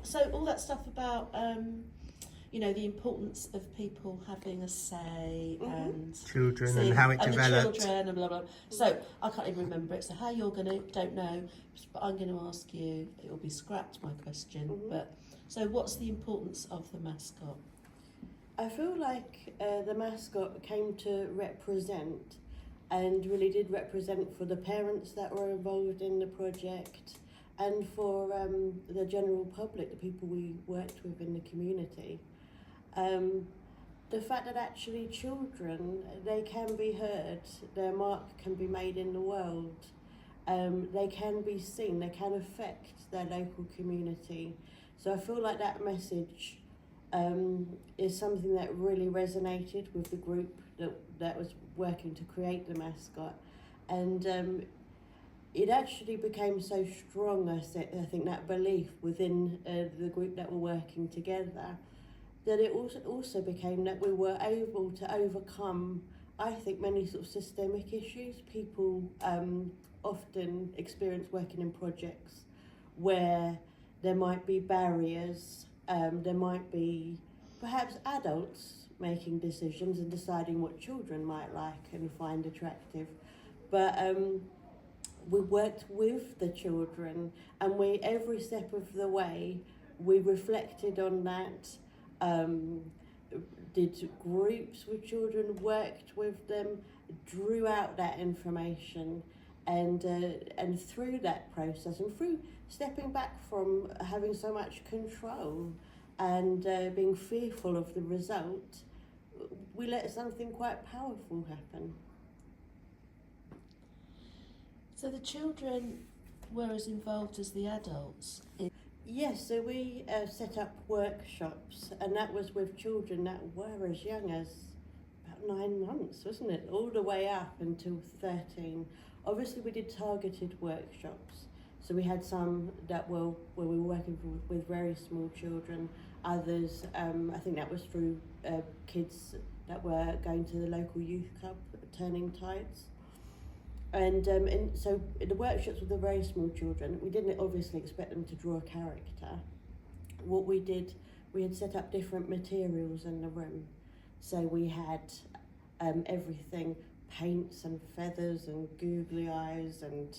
So all that stuff about the importance of people having a say and children and how it developed. The children and blah blah. So I can't even remember it. So how you're don't know, but I'm going to ask you. It will be scrapped my question. But so what's the importance of the mascot? I feel like the mascot came to represent, and really did represent for the parents that were involved in the project, and for the general public, the people we worked with in the community. The fact that actually children, they can be heard, their mark can be made in the world, they can be seen, they can affect their local community. So I feel like that message is something that really resonated with the group that was working to create the mascot. And it actually became so strong, I think, that belief within the group that were working together, that it also became that we were able to overcome, I think, many sort of systemic issues people often experience working in projects where there might be barriers, there might be perhaps adults making decisions and deciding what children might like and find attractive. But we worked with the children, and every step of the way, we reflected on that, did groups with children, worked with them, drew out that information, and through that process, and through stepping back from having so much control and being fearful of the result, we let something quite powerful happen. So the children were as involved as the adults? Yes, so we set up workshops, and that was with children that were as young as about 9 months, wasn't it? All the way up until 13. Obviously we did targeted workshops, so we had some that were where we were working with very small children, others, I think that was through kids that were going to the local youth club, Turning Tides. And so the workshops with the very small children, we didn't obviously expect them to draw a character. What we did, we had set up different materials in the room. So we had everything, paints and feathers and googly eyes and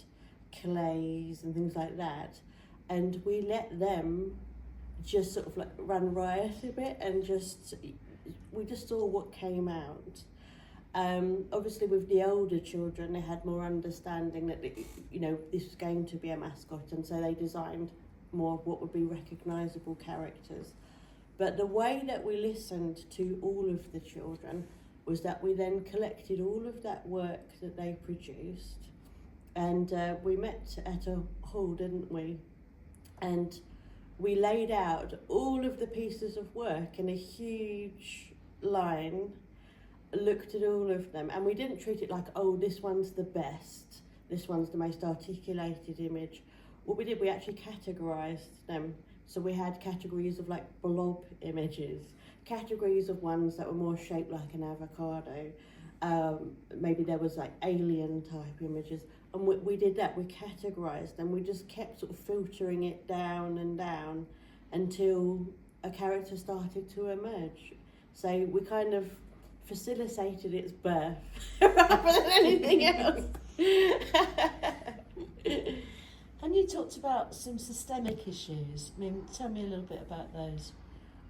clays and things like that. And we let them just sort of like run riot a bit, and we just saw what came out. Obviously with the older children, they had more understanding that this was going to be a mascot, and so they designed more of what would be recognisable characters. But the way that we listened to all of the children was that we then collected all of that work that they produced, and we met at a hall, didn't we? And we laid out all of the pieces of work in a huge line, looked at all of them, and we didn't treat it like, oh, this one's the best, this one's the most articulated image. What we did, we actually categorised them. So we had categories of like blob images, categories of ones that were more shaped like an avocado, maybe there was like alien type images, and we did that, we categorised them, we just kept sort of filtering it down and down until a character started to emerge. So we kind of facilitated its birth rather than anything else. And you talked about some systemic issues. I mean, tell me a little bit about those.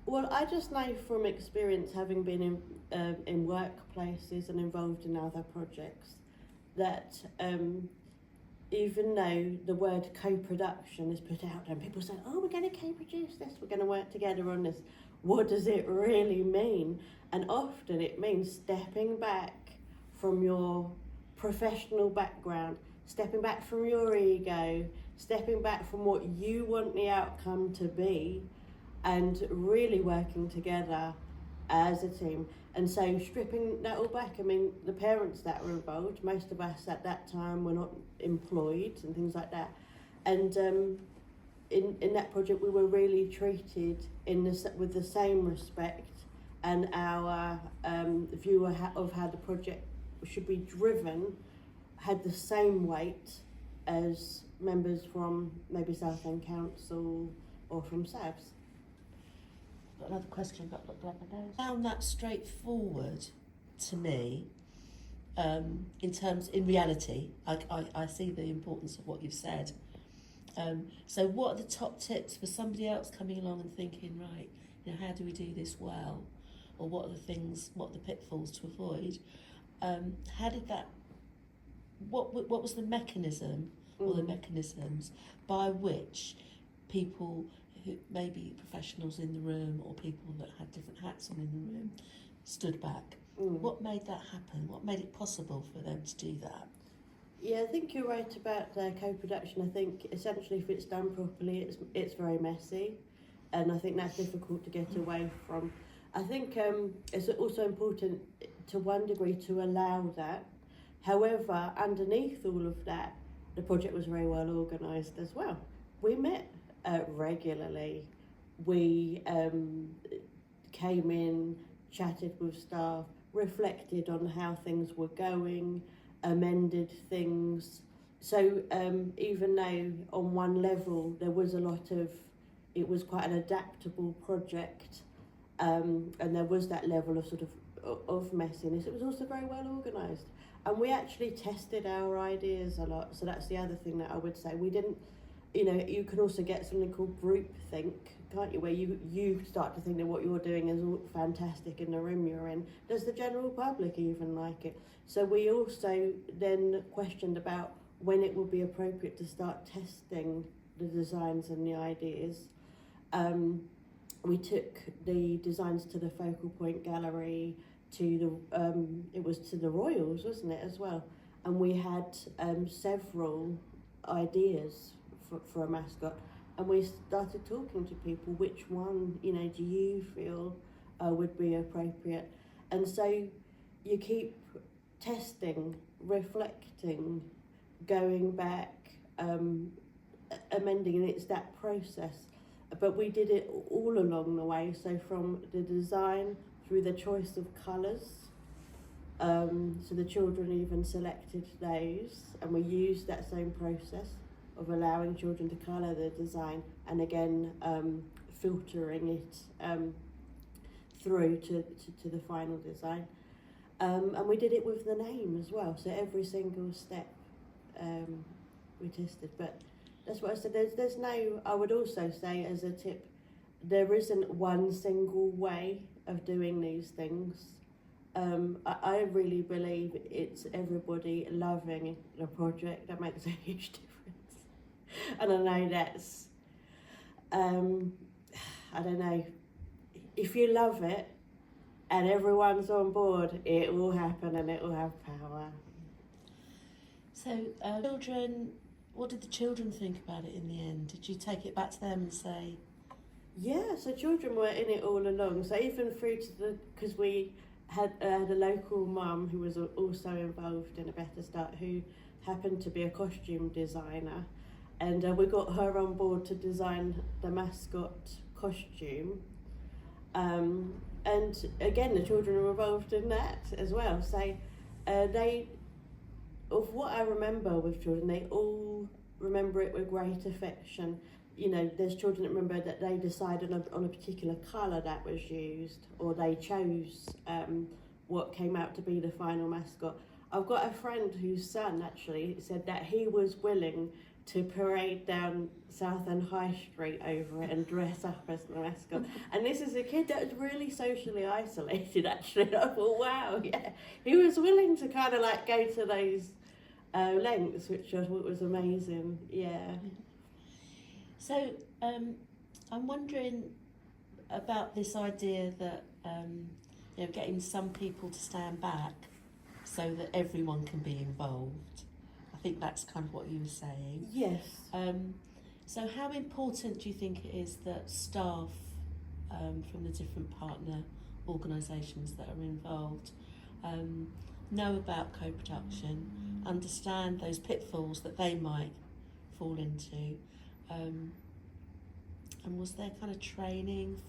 Well, I just know from experience, having been in workplaces and involved in other projects, that even though the word co-production is put out and people say, oh, we're going to co-produce this, we're going to work together on this, what does it really mean? And often it means stepping back from your professional background, stepping back from your ego, stepping back from what you want the outcome to be, and really working together as a team. And so stripping that all back, I mean, the parents that were involved, most of us at that time were not employed and things like that. And in that project, we were really treated with the same respect, and our view of how the project should be driven had the same weight as members from maybe Southend Council, or from SABS. Got another question, but found that straightforward to me. In reality, I see the importance of what you've said. So what are the top tips for somebody else coming along and thinking, right, how do we do this well? Or what are the pitfalls to avoid? What was the mechanism or the mechanisms by which people who maybe professionals in the room or people that had different hats on in the room stood back? What made that happen? What made it possible for them to do that? Yeah, I think you're right about co-production. I think essentially if it's done properly, it's very messy, and I think that's difficult to get away from. I think it's also important to one degree to allow that. However, underneath all of that, the project was very well organised as well. We met regularly. We came in, chatted with staff, reflected on how things were going, amended things. So even though on one level there was it was quite an adaptable project, and there was that level of of messiness, it was also very well organised. And we actually tested our ideas a lot. So that's the other thing that I would say. We didn't, you can also get something called groupthink, can't you? Where you start to think that what you're doing is all fantastic in the room you're in. Does the general public even like it? So we also then questioned about when it would be appropriate to start testing the designs and the ideas. We took the designs to the Focal Point Gallery, it was to the Royals, wasn't it, as well? And we had several ideas for a mascot, and we started talking to people, which one, do you feel would be appropriate? And so you keep testing, reflecting, going back, amending, and it's that process. But we did it all along the way, so from the design through the choice of colours. So the children even selected those, and we used that same process of allowing children to colour the design, and again filtering it through to the final design. And we did it with the name as well, so every single step we tested. But that's what I said, there's no, I would also say as a tip, there isn't one single way of doing these things. I really believe it's everybody loving the project that makes a huge difference. And I know that's, I don't know, if you love it and everyone's on board, it will happen and it will have power. So children, what did the children think about it in the end? Did you take it back to them and say? Yeah, so children were in it all along. So even through to because we had a local mum who was also involved in A Better Start, who happened to be a costume designer, and we got her on board to design the mascot costume. And again, the children were involved in that as well. So of what I remember with children, they all remember it with great affection. There's children that remember that they decided on a particular colour that was used, or they chose what came out to be the final mascot. I've got a friend whose son actually said that he was willing to parade down Southend High Street over it and dress up as the mascot. And this is a kid that was really socially isolated, actually. I thought, wow, yeah. He was willing to kind of go to those lengths, which I thought was amazing, yeah. So I'm wondering about this idea that getting some people to stand back so that everyone can be involved. I think that's kind of what you were saying. Yes. So how important do you think it is that staff from the different partner organisations that are involved know about co-production, understand those pitfalls that they might fall into? And was there kind of training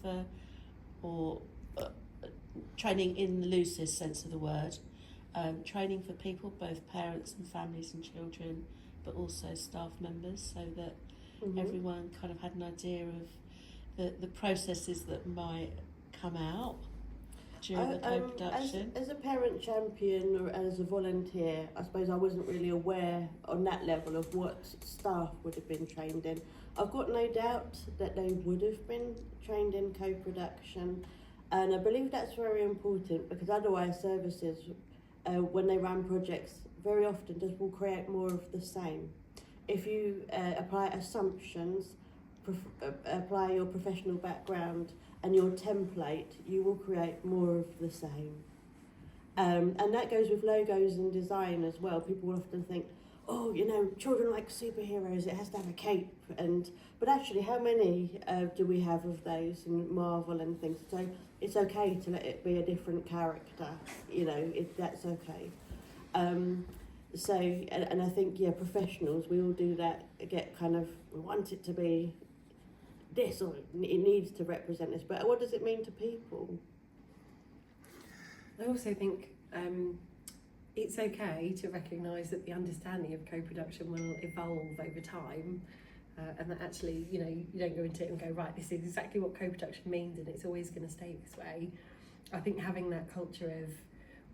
training in the loosest sense of the word, training for people, both parents and families and children, but also staff members, so that everyone kind of had an idea of the processes that might come out during the co-production? As a parent champion or as a volunteer, I suppose I wasn't really aware on that level of what staff would have been trained in. I've got no doubt that they would have been trained in co-production, and I believe that's very important, because otherwise services, when they run projects, very often just will create more of the same. If you apply assumptions, apply your professional background and your template, you will create more of the same. And that goes with logos and design as well. People will often think, oh, you know, children like superheroes, it has to have a cape. But actually, how many do we have of those in Marvel and things? So it's okay to let it be a different character, you know, that's okay. So, and I think, yeah, professionals, we all do that, get kind of, we want it to be this, or it needs to represent this, but what does it mean to people? I also think it's okay to recognise that the understanding of co-production will evolve over time, and that actually, you know, you don't go into it and go, right, this is exactly what co-production means and it's always going to stay this way. I think having that culture of,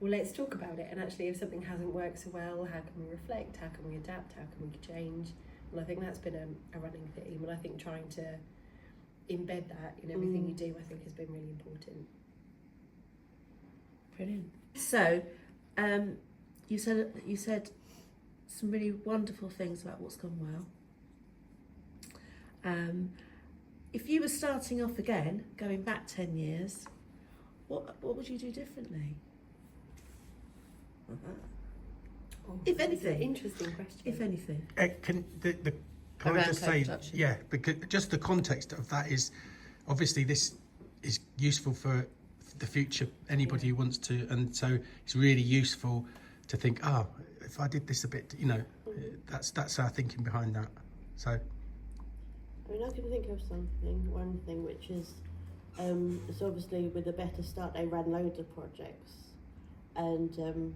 well, let's talk about it, and actually if something hasn't worked so well, how can we reflect, how can we adapt, how can we change? And I think that's been a running theme, and I think trying to embed that in everything you do, I think, has been really important. Brilliant. So, you said some really wonderful things about what's gone well. If you were starting off again, going back 10 years, what would you do differently? Oh, If anything. Interesting question. If anything. Can I Around just say, co-production. yeah, because just the context of that is, obviously this is useful for the future, anybody who wants to, and so it's really useful to think, if I did this a bit, you know, that's our thinking behind that. So I mean, I can think of one thing, which is, it's obviously with a Better Start, they ran loads of projects, and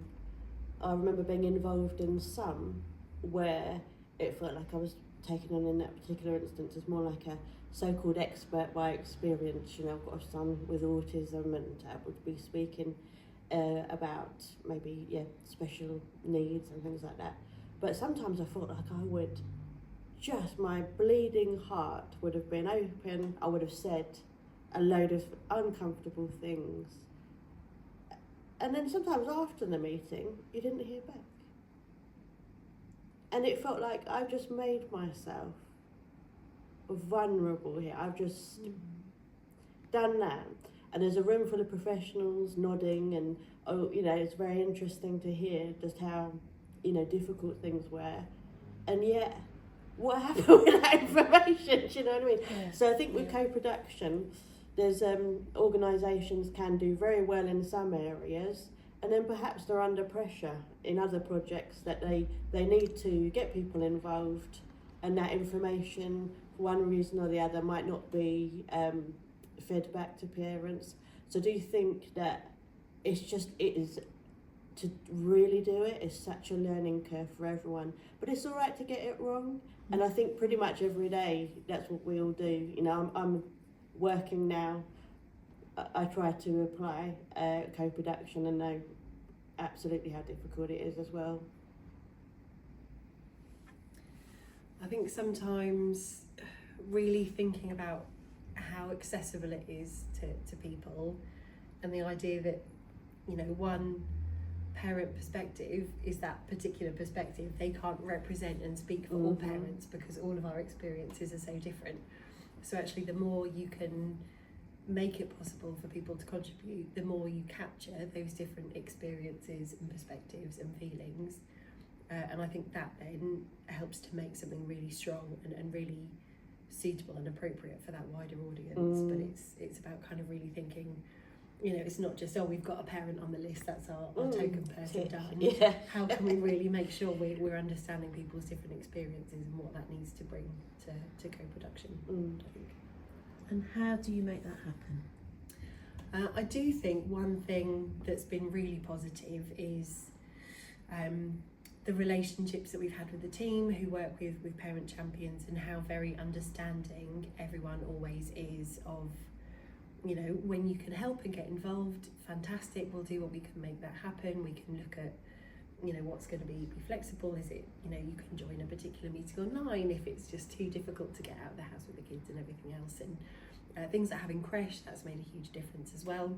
I remember being involved in some where it felt like I was taken on in that particular instance as more like a so-called expert by experience. You know, I've got a son with autism, and I would be speaking about maybe special needs and things like that. But sometimes I felt like I would my bleeding heart would have been open. I would have said a load of uncomfortable things, and then sometimes after the meeting you didn't hear back, and it felt like I've just made myself vulnerable here. I've just done that, and there's a room full of professionals nodding, and it's very interesting to hear just how difficult things were, and yet what happened with that information? Do you know what I mean? Yeah. So I think with co-production, there's organisations can do very well in some areas, and then perhaps they're under pressure in other projects that they need to get people involved, and that information, for one reason or the other, might not be fed back to parents. So do you think that it is to really do it is such a learning curve for everyone, but it's all right to get it wrong? And I think pretty much every day that's what we all do. You know, I'm working now. I try to apply co-production and know absolutely how difficult it is as well. I think sometimes really thinking about how accessible it is to people, and the idea that, one parent perspective is that particular perspective. They can't represent and speak for all parents, because all of our experiences are so different. So actually, the more you can make it possible for people to contribute, the more you capture those different experiences and perspectives and feelings. And I think that then helps to make something really strong and really suitable and appropriate for that wider audience. But it's about kind of really thinking, it's not just, we've got a parent on the list, that's our token person done. Yeah. How can we really make sure we're understanding people's different experiences and what that needs to bring to co-production, I think. And how do you make that happen? I do think one thing that's been really positive is the relationships that we've had with the team who work with parent champions, and how very understanding everyone always is of, you know, when you can help and get involved, fantastic, we'll do what we can make that happen. We can look at, you know, what's going to be flexible. Is it, you know, you can join a particular meeting online if it's just too difficult to get out of the house with the kids and everything else. And things like having creche, that's made a huge difference as well.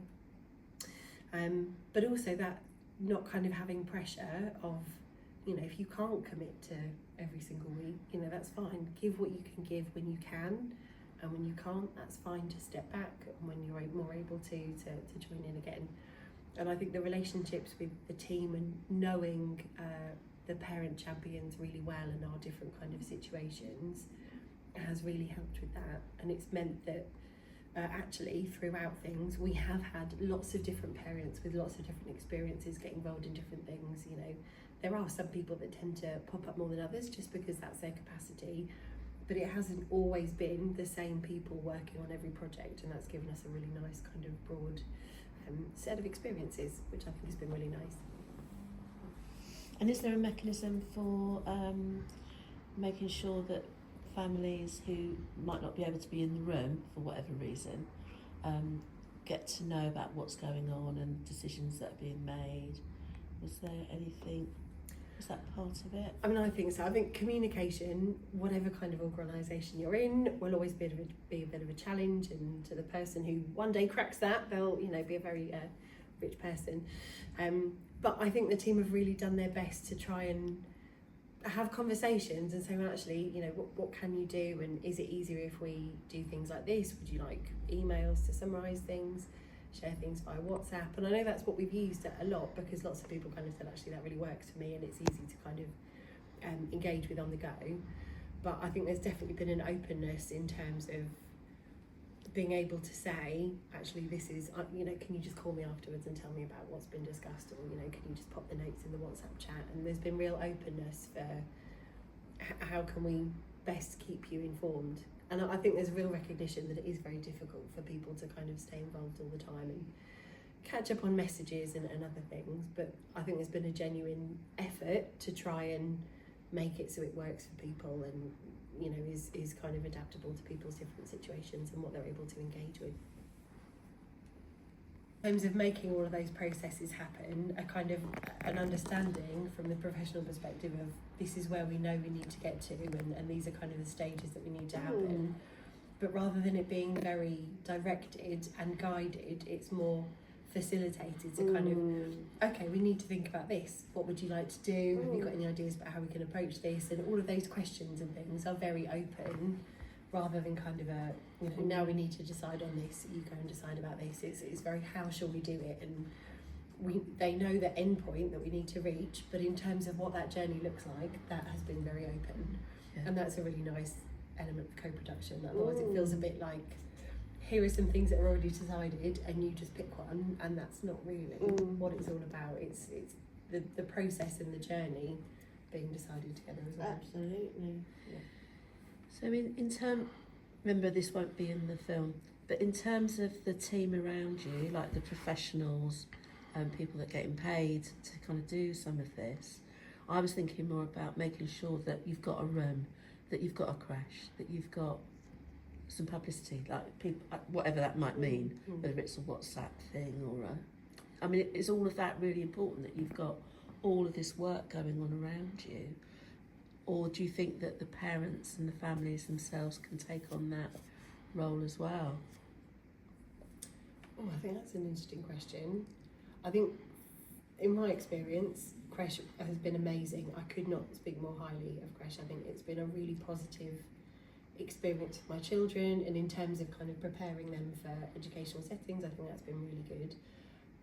But also that not kind of having pressure of, you know, if you can't commit to every single week, you know, that's fine. Give what you can give when you can, and when you can't, that's fine to step back, and when you're more able to join in again. And I think the relationships with the team and knowing the parent champions really well in our different kind of situations has really helped with that. And it's meant that actually throughout things we have had lots of different parents with lots of different experiences get involved in different things. You know, there are some people that tend to pop up more than others just because that's their capacity, but it hasn't always been the same people working on every project, and that's given us a really nice kind of broad set of experiences, which I think has been really nice. And is there a mechanism for making sure that families who might not be able to be in the room for whatever reason get to know about what's going on and decisions that are being made? Was there anything, was that part of it? I mean, I think so. I think communication, whatever kind of organisation you're in, will always be a bit of a challenge, and to the person who one day cracks that, they'll, you know, be a very rich person. But I think the team have really done their best to try and have conversations and say, well, actually, you know, what can you do, and is it easier if we do things like this? Would you like emails to summarise things, share things via WhatsApp? And I know that's what we've used a lot, because lots of people kind of said, actually, that really works for me, and it's easy to kind of engage with on the go. But I think there's definitely been an openness in terms of being able to say, actually, this is, you know, can you just call me afterwards and tell me about what's been discussed, or, you know, can you just pop the notes in the WhatsApp chat? And there's been real openness for how can we best keep you informed. And I think there's real recognition that it is very difficult for people to kind of stay involved all the time and catch up on messages and other things. But I think there's been a genuine effort to try and make it so it works for people, and, you know, is kind of adaptable to people's different situations and what they're able to engage with. In terms of making all of those processes happen, a kind of an understanding from the professional perspective of this is where we know we need to get to, and these are kind of the stages that we need to happen. But rather than it being very directed and guided, it's more facilitated to kind of, okay, we need to think about this. What would you like to do? Have you got any ideas about how we can approach this? And all of those questions and things are very open, rather than kind of a, you know, now we need to decide on this, you go and decide about this. It's very, how shall we do it? And they know the end point that we need to reach, but in terms of what that journey looks like, that has been very open. Yeah. And that's a really nice element of co-production. Otherwise it feels a bit like, here are some things that are already decided and you just pick one, and that's not really what it's all about. It's the process and the journey being decided together as well. Absolutely. Yeah. So in terms, remember this won't be in the film, but in terms of the team around you, like the professionals and people that are getting paid to kind of do some of this, I was thinking more about making sure that you've got a room, that you've got a creche, that you've got some publicity, like people, whatever that might mean, whether it's a WhatsApp thing or I mean, is all of that really important, that you've got all of this work going on around you? Or do you think that the parents and the families themselves can take on that role as well? Oh, I think that's an interesting question. I think, in my experience, creche has been amazing. I could not speak more highly of creche. I think it's been a really positive experience with my children, and in terms of kind of preparing them for educational settings, I think that's been really good.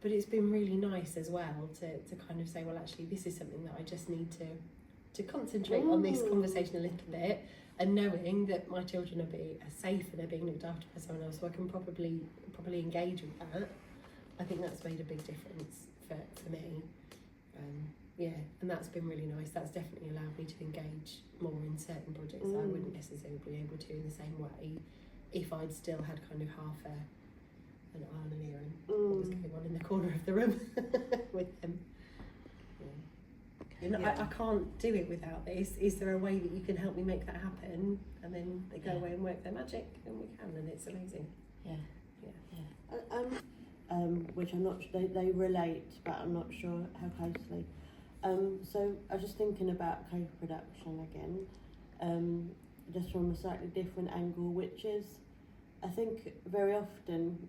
But it's been really nice as well to kind of say, well, actually, this is something that I just need to concentrate on this conversation a little bit, and knowing that my children are safe and they're being looked after by someone else, so I can properly engage with that. I think that's made a big difference for me. Yeah, and that's been really nice. That's definitely allowed me to engage more in certain projects that I wouldn't necessarily be able to in the same way if I'd still had kind of half an eye on an ear and what was going on in the corner of the room with them. Yeah. You know, I can't do it without this. Is there a way that you can help me make that happen? And then they go away and work their magic, and we can, and it's amazing. Which I'm not. They relate, but I'm not sure how closely. So I was just thinking about co-production again, just from a slightly different angle, which is, I think very often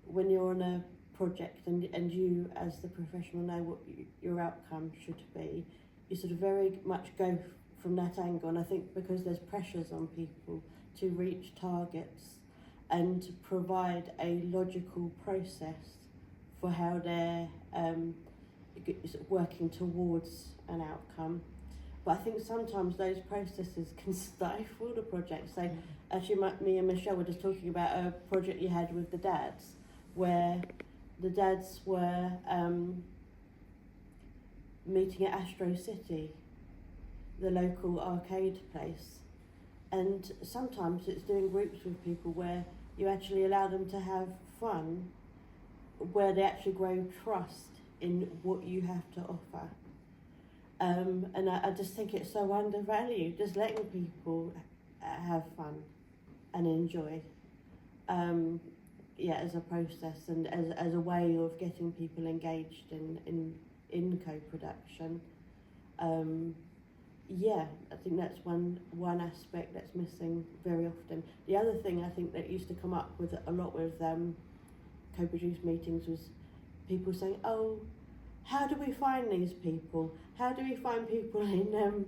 when you're on a project and you as the professional know what your outcome should be, you sort of very much go from that angle. And I think because there's pressures on people to reach targets and to provide a logical process for how they're working towards an outcome. But I think sometimes those processes can stifle the project. So actually me and Michelle were just talking about a project you had with the dads, where the dads were meeting at Astro City, the local arcade place. And sometimes it's doing groups with people where you actually allow them to have fun, where they actually grow trust in what you have to offer. And I just think it's so undervalued, just letting people have fun and enjoy. As a process and as a way of getting people engaged in co-production. I think that's one aspect that's missing very often. The other thing I think that used to come up with a lot with co-produced meetings was people saying, "Oh, how do we find these people? How do we find people in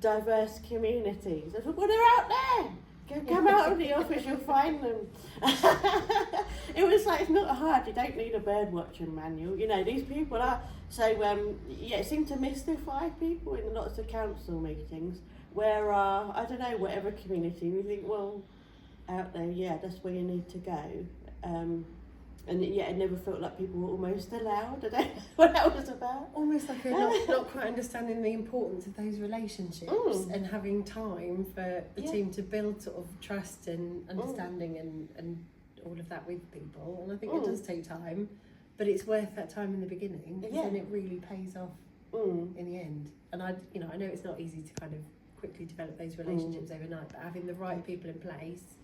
diverse communities?" I thought, well, they're out there. Come out of the office, you'll find them. It was like, it's not hard, you don't need a bird watching manual. You know, these people are, so it seemed to mystify people in lots of council meetings where, I don't know, whatever community, we think, well, out there, that's where you need to go. It never felt like people were almost allowed. I don't know what that was about. Almost like not quite understanding the importance of those relationships and having time for the team to build sort of trust and understanding and all of that with people. And I think it does take time, but it's worth that time in the beginning, because then it really pays off in the end. And I know it's not easy to kind of quickly develop those relationships overnight, but having the right people in place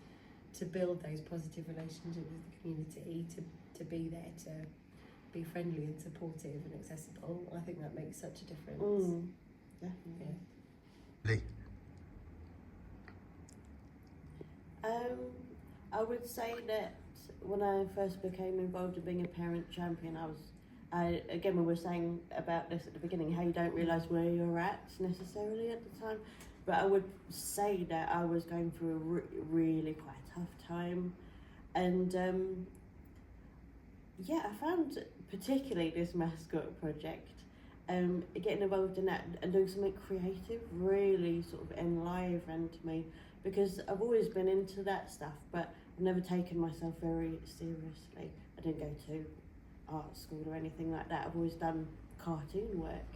to build those positive relationships with the community, to be there, to be friendly and supportive and accessible, I think that makes such a difference. Definitely. Lee? I would say that when I first became involved in being a parent champion, again, we were saying about this at the beginning, how you don't realise where you're at necessarily at the time. But I would say that I was going through a really quite tough time. And I found particularly this Mascot project, getting involved in that and doing something creative really sort of enlivened me, because I've always been into that stuff, but I've never taken myself very seriously. I didn't go to art school or anything like that. I've always done cartoon work.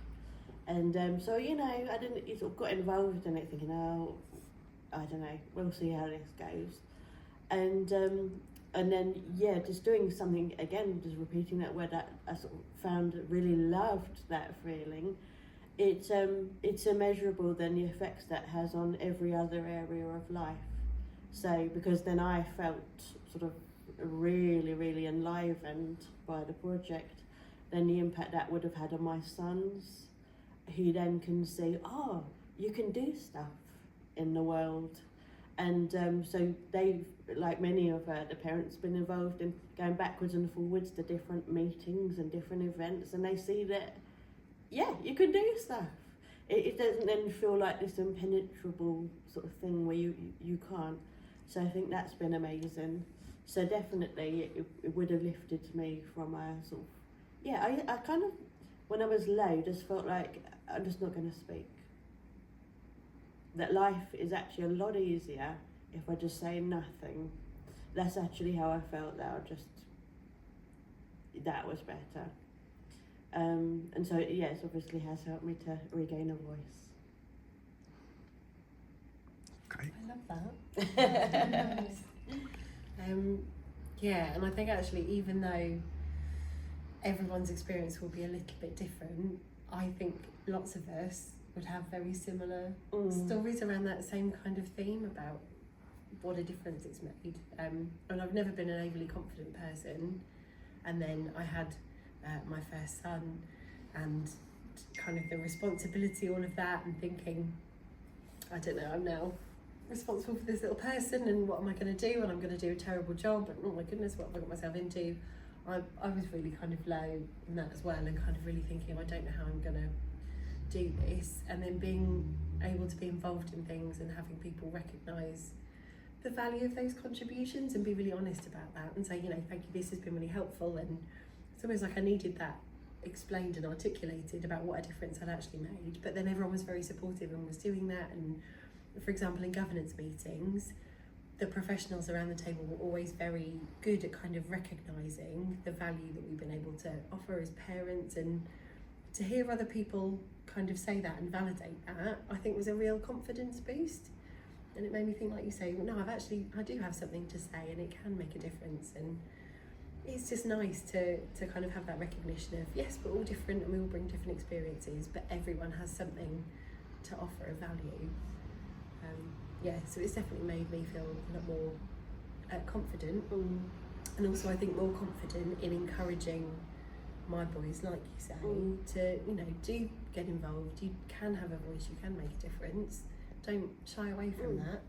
And I didn't sort of got involved in it thinking, oh, I don't know, we'll see how this goes. And then just doing something again, just repeating that word that I sort of found, really loved that feeling. It's immeasurable then the effects that has on every other area of life. So because then I felt sort of really, really enlivened by the project, then the impact that would have had on my sons, who then can see, you can do stuff in the world. And so they've, like many of the parents, been involved in going backwards and forwards to different meetings and different events, and they see that, you can do stuff. It doesn't then feel like this impenetrable sort of thing where you can't. So I think that's been amazing. So definitely it would have lifted me from a sort of, I kind of, when I was low, just felt like I'm just not going to speak. That life is actually a lot easier if I just say nothing. That's actually how I felt, that was better. And so, it obviously has helped me to regain a voice. Great. I love that. And I think actually, even though everyone's experience will be a little bit different, I think lots of us would have very similar Mm. stories around that same kind of theme about what a difference it's made. And I've never been an overly confident person, and then I had my first son, and kind of the responsibility, all of that, and thinking, I don't know, I'm now responsible for this little person, and what am I going to do? And I'm going to do a terrible job, and oh my goodness, what have I got myself into? I was really kind of low in that as well, and kind of really thinking, I don't know how I'm going to do this. And then being able to be involved in things and having people recognise the value of those contributions and be really honest about that and say, you know, thank you, this has been really helpful. And it's almost like I needed that explained and articulated about what a difference I'd actually made. But then everyone was very supportive and was doing that. And for example, in governance meetings, the professionals around the table were always very good at kind of recognising the value that we've been able to offer as parents, and to hear other people kind of say that and validate that, I think was a real confidence boost. And it made me think, like you say, well, no, I do have something to say, and it can make a difference. And it's just nice to kind of have that recognition of, yes, we're all different and we all bring different experiences, but everyone has something to offer of value. Yeah, so it's definitely made me feel a lot more confident, and also I think more confident in encouraging my boys, like you say, to, you know, do get involved. You can have a voice, you can make a difference. Don't shy away from that.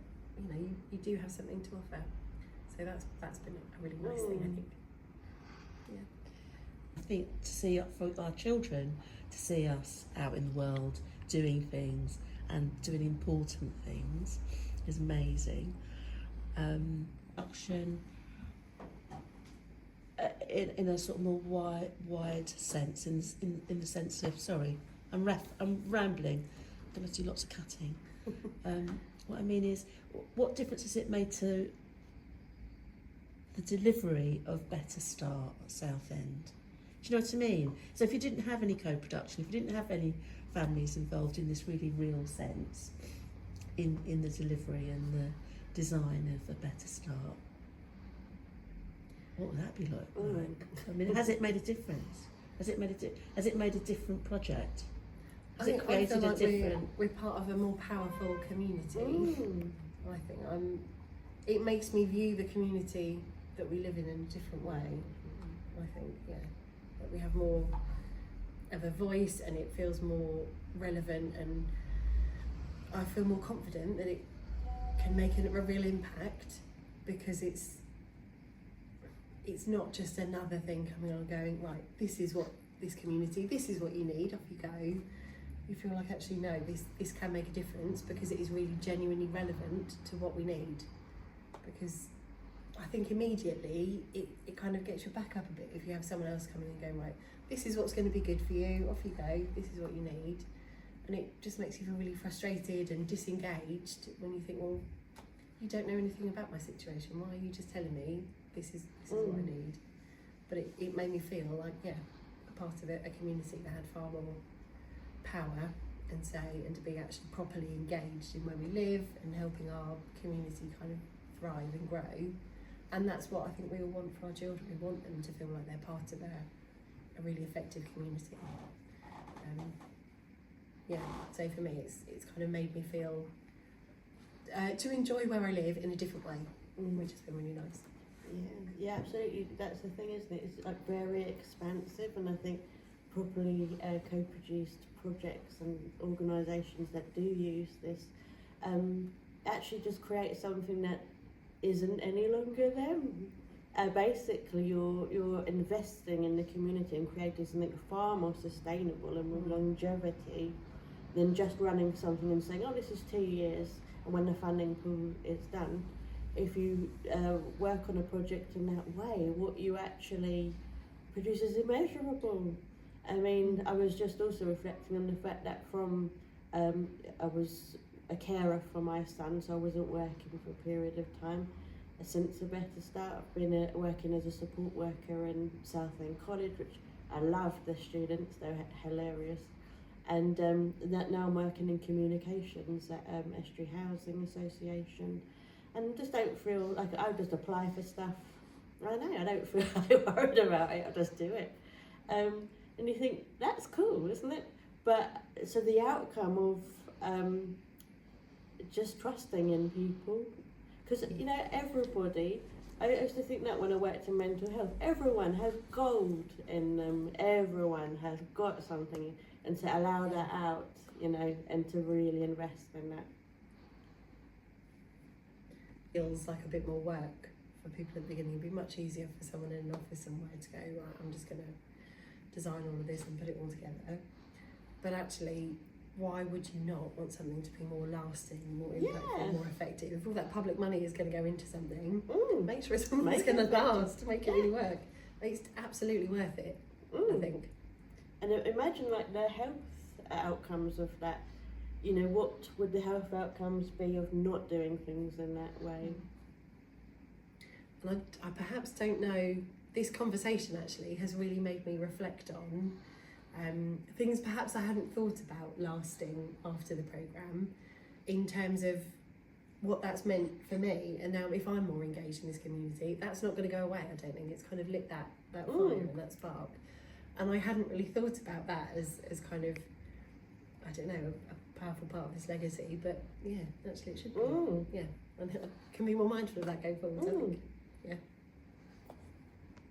You know, you do have something to offer. So that's been a really nice thing, I think. Yeah. I think to see for our children, to see us out in the world doing things and doing important things is amazing. Action in a sort of more wide sense, in the sense of, sorry, I'm rambling. I'm going to do lots of cutting. What I mean is, what difference has it made to the delivery of Better Start at Southend? Do you know what I mean? So if you didn't have any co-production, if you didn't have any families involved in this really real sense, in the delivery and the design of a Better Start, what would that be like? I mean, has it made a difference? Has it made a different project? Has it I feel created a like different? we're part of a more powerful community. I think it makes me view the community that we live in a different way. I think, yeah, that we have more of a voice, and it feels more relevant, and I feel more confident that it can make a real impact, because it's not just another thing coming on and going, right, this is what this community, this is what you need, off you go. You feel like, actually, no, this can make a difference, because it is really genuinely relevant to what we need. Because I think immediately it kind of gets your back up a bit if you have someone else coming and going, right, this is what's going to be good for you, off you go, this is what you need. And it just makes you feel really frustrated and disengaged when you think, well, you don't know anything about my situation, why are you just telling me this is what I need? But it made me feel like, yeah, a part of it, a community that had far more power and say, and to be actually properly engaged in where we live and helping our community kind of thrive and grow. And that's what I think we all want for our children. We want them to feel like they're part of a really effective community. Yeah, so for me it's kind of made me feel to enjoy where I live in a different way, which has been really nice. Yeah, absolutely. That's the thing, isn't it? It's like very expansive, and I think properly co-produced projects and organisations that do use this actually just create something that isn't any longer them. Basically, you're investing in the community and creating something far more sustainable and with longevity than just running something and saying, oh, this is 2 years, and when the funding pool is done. If you work on a project in that way, what you actually produce is immeasurable. I mean, I was just also reflecting on the fact that I was a carer for my son, so I wasn't working for a period of time. Since a Better Start, I've been working as a support worker in Southend College, which I love the students, they're hilarious. And that now I'm working in communications at Estuary Housing Association, and just don't feel like I just apply for stuff. I know, I don't feel worried about it, I just do it. And you think, that's cool, isn't it? But so the outcome of just trusting in people, because you know everybody. I used to think that when I worked in mental health, everyone has gold in them. Everyone has got something, and to allow that out, you know, and to really invest in that. Feels like a bit more work for people at the beginning. It'd be much easier for someone in an office somewhere to go, right, I'm just going to design all of this and put it all together. But actually, why would you not want something to be more lasting, more impactful, more effective? If all that public money is going to go into something, make sure it's something that's going to last, to make it really work. It's absolutely worth it, I think. And imagine like the health outcomes of that. You know, what would the health outcomes be of not doing things in that way? And I perhaps don't know, this conversation actually has really made me reflect on things perhaps I hadn't thought about lasting after the programme, in terms of what that's meant for me. And now if I'm more engaged in this community, that's not going to go away, I don't think. It's kind of lit that fire and that spark. And I hadn't really thought about that as kind of, I don't know, a powerful part of this legacy. But yeah, actually it should be. Yeah, and I can be more mindful of that going forward, I think. Yeah.